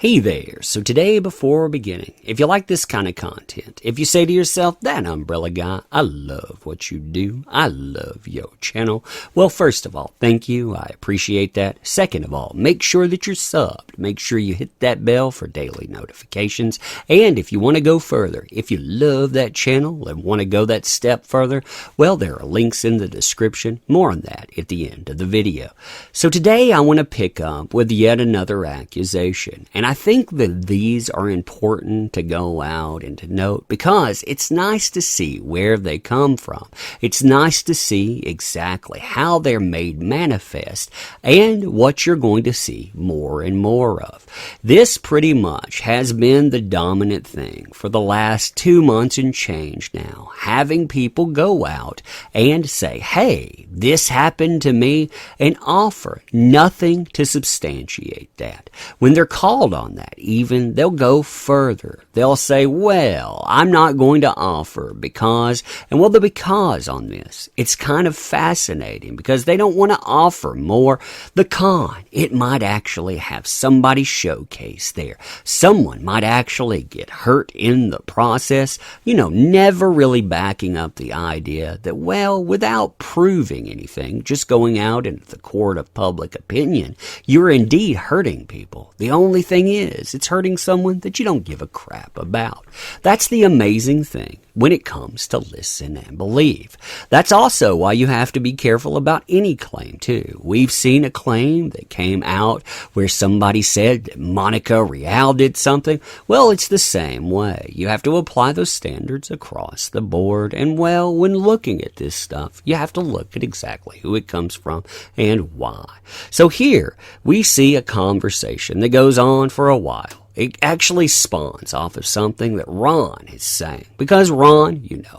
Hey there, so today before beginning, if you like this kind of content, if you say to yourself, that umbrella guy, I love what you do, I love your channel, well, first of all, thank you, I appreciate that. Second of all, make sure that you're subbed, make sure you hit that bell for daily notifications, and if you want to go further, if you love that channel and want to go that step further, well, there are links in the description, more on that at the end of the video. So today I want to pick up with yet another accusation, and I think that these are important to go out and to note because it's nice to see where they come from. It's nice to see exactly how they're made manifest and what you're going to see more and more of. This pretty much has been the dominant thing for the last 2 months and change now, having people go out and say, hey, this happened to me, and offer nothing to substantiate that. When they're called on that, even, they'll go further. They'll say, well, I'm not going to offer because, and well, the because on this, it's kind of fascinating because they don't want to offer more. The con, it might actually have somebody showcase there. Someone might actually get hurt in the process, never really backing up the idea that, well, without proving anything, just going out into the court of public opinion, you're indeed hurting people. The only thing is, it's hurting someone that you don't give a crap about. That's the amazing thing when it comes to listen and believe. That's also why you have to be careful about any claim too. We've seen a claim that came out where somebody said that Monica Rial did something. Well, it's the same way. You have to apply those standards across the board. And well, when looking at this stuff, you have to look at exactly who it comes from and why. So here we see a conversation that goes on for a while. It actually spawns off of something that Ron is saying. Because Ron,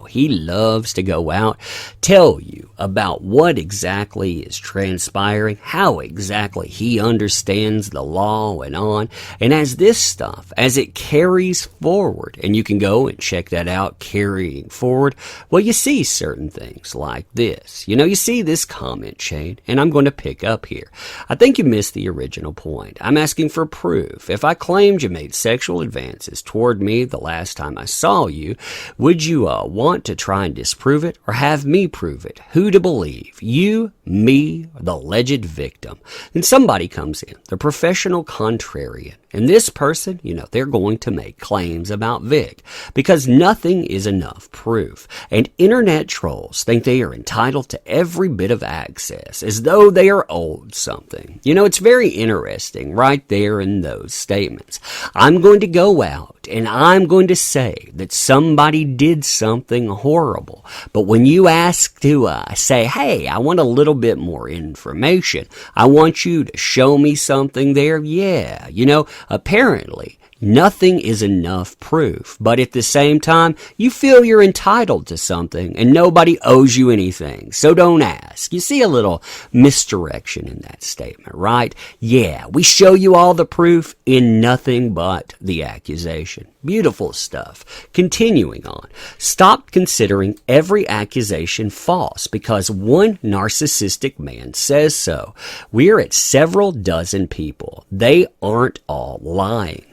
he loves to go out, tell you about what exactly is transpiring, how exactly he understands the law and on. And as this stuff, as it carries forward, and you can go and check that out, carrying forward, well, you see certain things like this. You see this comment chain, and I'm going to pick up here. I think you missed the original point. I'm asking for proof. If I claimed you made sexual advances toward me the last time I saw you, would you want to try and disprove it or have me prove it? Who to believe? You, me, or the alleged victim? Then somebody comes in, the professional contrarian. And this person, they're going to make claims about Vic because nothing is enough proof. And internet trolls think they are entitled to every bit of access as though they are owed something. It's very interesting right there in those statements. I'm going to go out and I'm going to say that somebody did something horrible. But when you ask to say, hey, I want a little bit more information, I want you to show me something there, yeah, apparently, nothing is enough proof, but at the same time, you feel you're entitled to something and nobody owes you anything, so don't ask. You see a little misdirection in that statement, right? Yeah, we show you all the proof in nothing but the accusation. Beautiful stuff. Continuing on. Stop considering every accusation false because one narcissistic man says so. We're at several dozen people. They aren't all lying.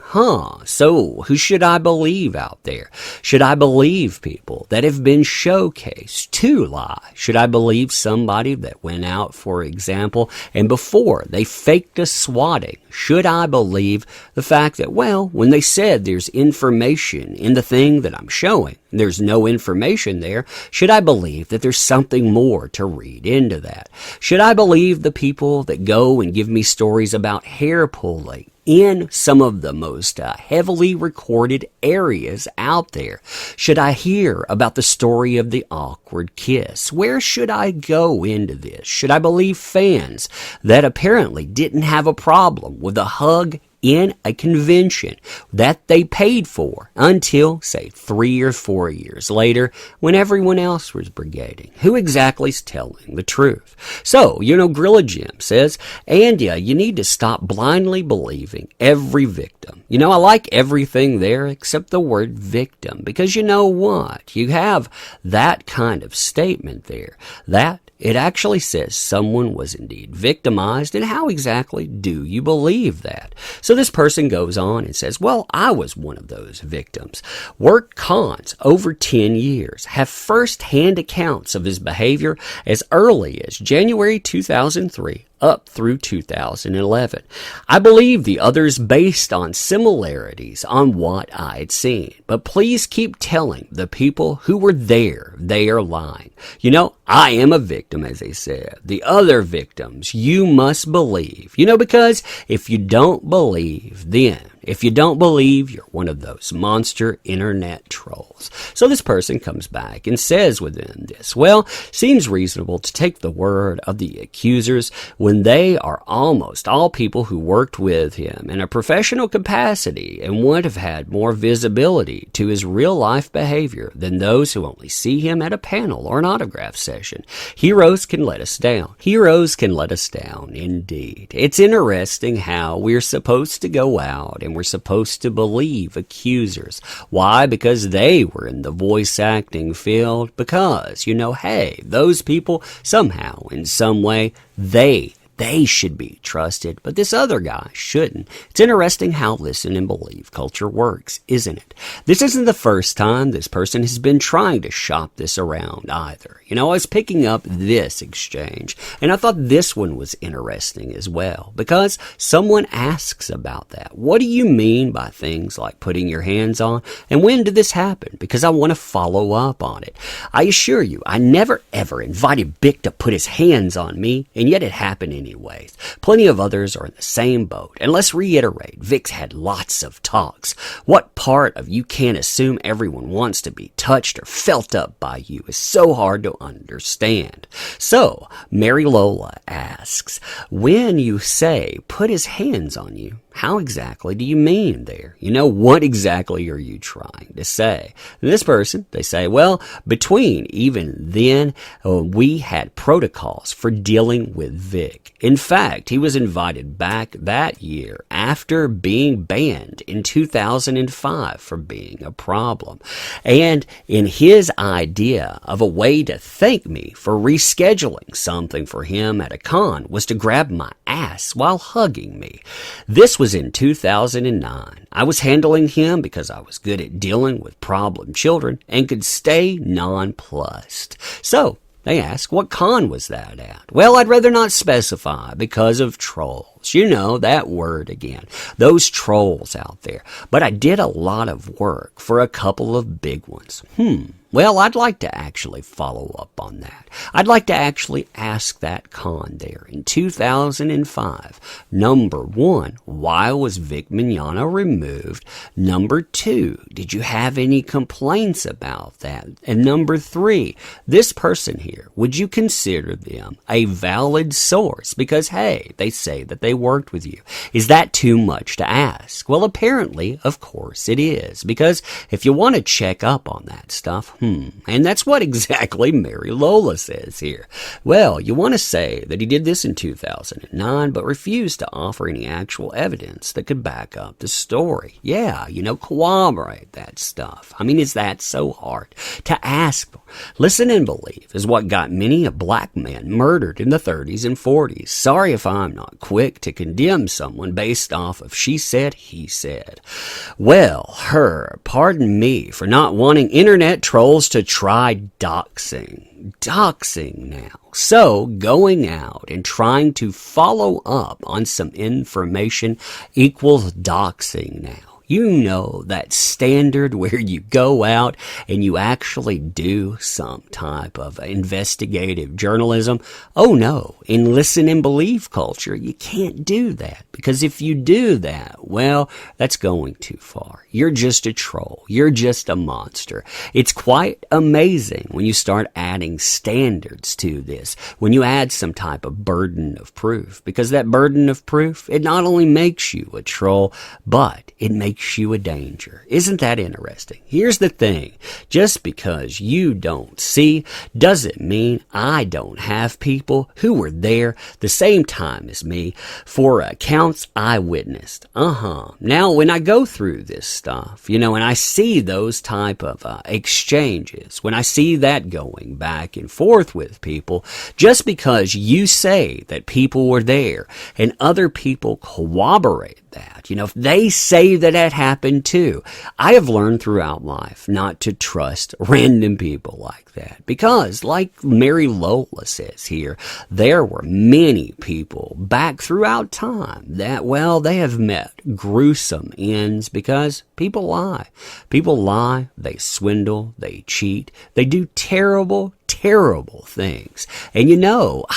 So who should I believe out there? Should I believe people that have been showcased to lie? Should I believe somebody that went out, for example, and before they faked a swatting? Should I believe the fact that, well, when they said there's information in the thing that I'm showing, there's no information there, should I believe that there's something more to read into that? Should I believe the people that go and give me stories about hair pulling in some of the most heavily recorded areas out there? Should I hear about the story of the awkward kiss? Where should I go into this? Should I believe fans that apparently didn't have a problem with a hug in a convention that they paid for until, say, 3 or 4 years later when everyone else was brigading? Who exactly is telling the truth? So, Gorilla Jim says, and you need to stop blindly believing every victim. I like everything there except the word victim because you know what? You have that kind of statement there. That it actually says someone was indeed victimized, and how exactly do you believe that? So this person goes on and says, well, I was one of those victims. Worked cons over 10 years, have first-hand accounts of his behavior as early as January 2003 up through 2011. I believe the others based on similarities on what I had seen. But please keep telling the people who were there they are lying. You know, I am a victim, as they said. The other victims, you must believe. You know, because if you don't believe, then if you don't believe, you're one of those monster internet trolls. So this person comes back and says within this, well, seems reasonable to take the word of the accusers when they are almost all people who worked with him in a professional capacity and would have had more visibility to his real-life behavior than those who only see him at a panel or an autograph session. Heroes can let us down. Heroes can let us down, indeed. It's interesting how we're supposed to go out and we're supposed to believe accusers. Why? Because they were in the voice acting field. Because, you know, hey, those people somehow, in some way, they should be trusted, but this other guy shouldn't. It's interesting how listen and believe culture works, isn't it? This isn't the first time this person has been trying to shop this around either. You know, I was picking up this exchange, and I thought this one was interesting as well, because someone asks about that. What do you mean by things like putting your hands on, and when did this happen? Because I want to follow up on it. I assure you, I never ever invited Vic to put his hands on me, and yet it happened anyways. Plenty of others are in the same boat. And let's reiterate, Vic's had lots of talks. What part of you can't assume everyone wants to be touched or felt up by you is so hard to understand. So, Mary Lola asks, when you say put his hands on you, how exactly do you mean there? You know, what exactly are you trying to say? And this person, they say, well, between even then, we had protocols for dealing with Vic. In fact, he was invited back that year after being banned in 2005 for being a problem. And in his idea of a way to thank me for rescheduling something for him at a con was to grab my ass while hugging me. This was in 2009. I was handling him because I was good at dealing with problem children and could stay nonplussed. So, they ask, what con was that at? Well, I'd rather not specify because of trolls. You know, that word again. Those trolls out there. But I did a lot of work for a couple of big ones. Well, I'd like to actually follow up on that. I'd like to actually ask that con there in 2005. Number one, why was Vic Mignogna removed? Number two, did you have any complaints about that? And number three, this person here, would you consider them a valid source? Because, hey, they say that they worked with you. Is that too much to ask? Well, apparently, of course it is. Because if you want to check up on that stuff, and that's what exactly Mary Lola says here. Well, you want to say that he did this in 2009, but refused to offer any actual evidence that could back up the story. Yeah, you know, corroborate that stuff. I mean, is that so hard to ask for? Listen and believe is what got many a black man murdered in the 30s and 40s. Sorry if I'm not quick to condemn someone based off of she said, he said. Well, pardon me for not wanting internet trolls to try doxing. Doxing now. So, going out and trying to follow up on some information equals doxing now. You know, that standard where you go out and you actually do some type of investigative journalism. Oh no, in listen and believe culture, you can't do that. Because if you do that, well, that's going too far. You're just a troll. You're just a monster. It's quite amazing when you start adding standards to this, when you add some type of burden of proof. Because that burden of proof, it not only makes you a troll, but it makes makes you a danger. Isn't that interesting? Here's the thing. Just because you don't see doesn't mean I don't have people who were there the same time as me for accounts I witnessed. Now, when I go through this stuff, and I see those type of exchanges, when I see that going back and forth with people, just because you say that people were there and other people corroborate that, if they say that that happened too, I have learned throughout life not to trust random people like that, because like Mary Lola says here, there were many people back throughout time that, well, they have met gruesome ends because people lie. People lie, they swindle, they cheat, they do terrible things. And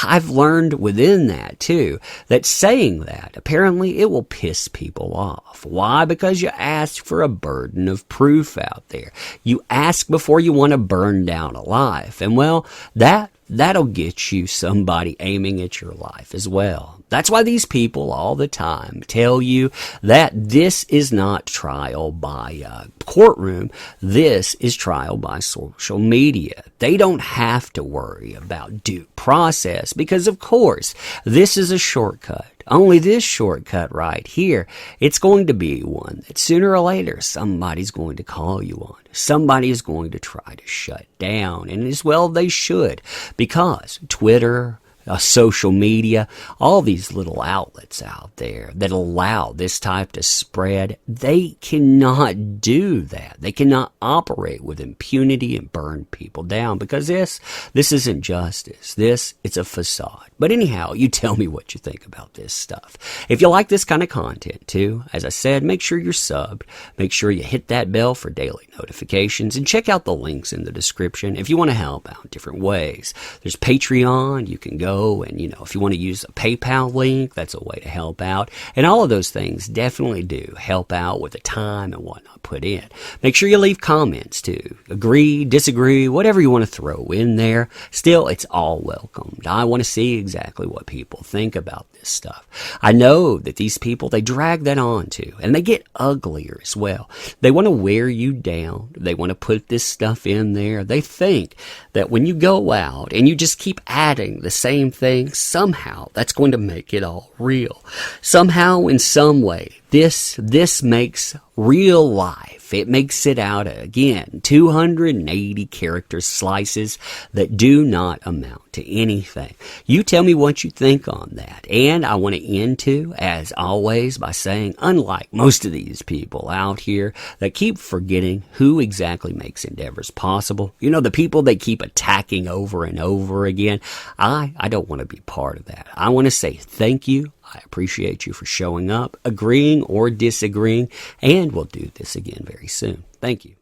I've learned within that too, that saying that, apparently it will piss people off. Why? Because you ask for a burden of proof out there. You ask before you want to burn down a life. And well, that'll get you somebody aiming at your life as well. That's why these people all the time tell you that this is not trial by courtroom. This is trial by social media. They don't have to worry about due process because, of course, this is a shortcut. Only this shortcut right here, it's going to be one that sooner or later somebody's going to call you on. Somebody is going to try to shut down. And as well they should, because Twitter, social media, all these little outlets out there that allow this type to spread, they cannot do that. They cannot operate with impunity and burn people down, because this isn't justice. It's a facade. But anyhow, you tell me what you think about this stuff. If you like this kind of content too, as I said, make sure you're subbed. Make sure you hit that bell for daily notifications, and check out the links in the description if you want to help out different ways. There's Patreon. You can go and, if you want to use a PayPal link, that's a way to help out. And all of those things definitely do help out with the time and whatnot put in. Make sure you leave comments too. Agree, disagree, whatever you want to throw in there. Still, it's all welcomed. I want to see exactly what people think about this stuff. I know that these people, they drag that on too, and they get uglier as well. They want to wear you down. They want to put this stuff in there. They think that when you go out and you just keep adding the same thing, somehow that's going to make it all real. Somehow, in some way, this makes real life. It makes it out, again, 280 character slices that do not amount to anything. You tell me what you think on that. And I want to end too, as always, by saying, unlike most of these people out here that keep forgetting who exactly makes endeavors possible, the people they keep attacking over and over again, I don't want to be part of that. I want to say thank you. I appreciate you for showing up, agreeing or disagreeing, and we'll do this again very soon. Thank you.